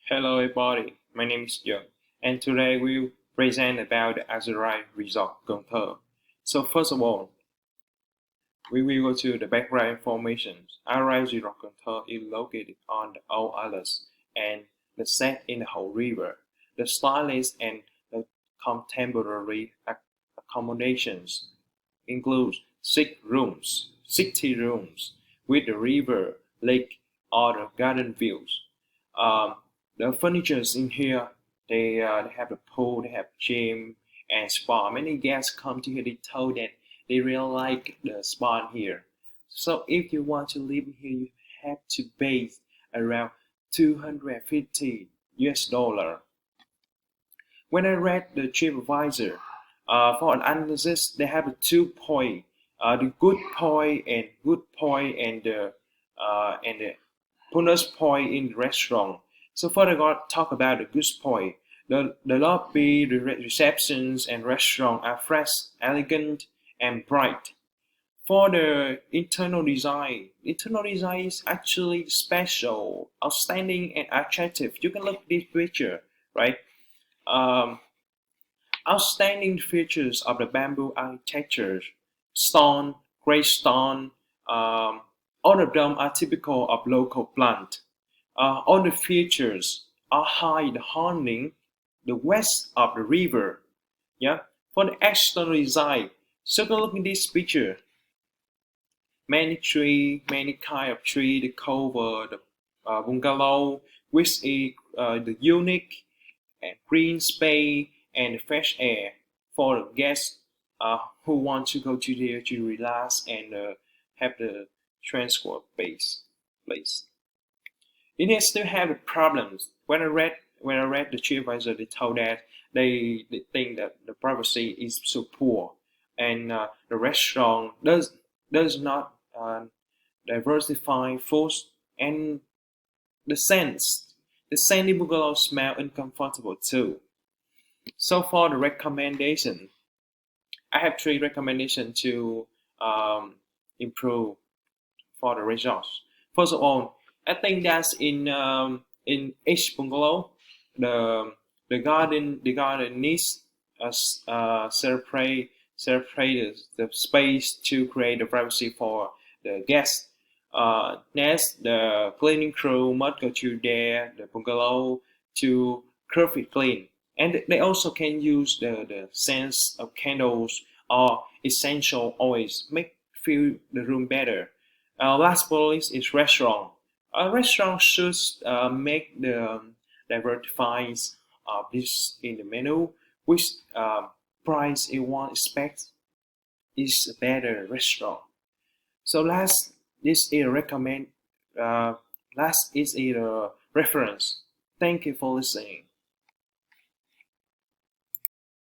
Hello everybody, my name is Joe, and today we'll present about the Azurai Resort Cần Thơ. So first of all, we will go to the background information. Azurai Resort Cần Thơ is located on the Old Isles and the set in the whole river. The stylish and the contemporary accommodations include 60 rooms with the river, lake, or the garden views. Um, the furnitures in here, they have a pool, they have gym and spa. Many guests come to here, they told that they really like the spa here. So if you want to live here, you have to pay around 250 US dollar. When I read the TripAdvisor, for an analysis, they have a 2 point, the good point and the bonus point in the restaurant. So further, I got talk about the good point. The lobby, the receptions, and restaurant are fresh, elegant, and bright. For the internal design is actually special, outstanding, and attractive. You can look at this picture, right? Um, Outstanding features of the bamboo architecture, stone, grey stone, all of them are typical of local plant. All the features are high holding the west of the river. Yeah, for the external design, so go look in this picture. Many kind of tree to cover the bungalow, which is the unique and green space and fresh air for the guests who want to go to there to relax and have the transport base place. It has still have the problems. When I read the TripAdvisor, they told that they think that the privacy is so poor, and the restaurant does not diversify foods, and the scents the sandy bungalow smell uncomfortable too. So for the recommendation, I have three recommendations to improve for the results. First of all, I think that's in each bungalow, the the garden needs us separate the space to create the privacy for the guests. Next, the cleaning crew must go to the bungalow to keep it clean, and they also can use the scents of candles or essential oils make feel the room better. Last bullet is restaurant. A restaurant should make the diversifies this in the menu, which price you want expect is a better restaurant. So this is a recommend. Last is a reference. Thank you for listening.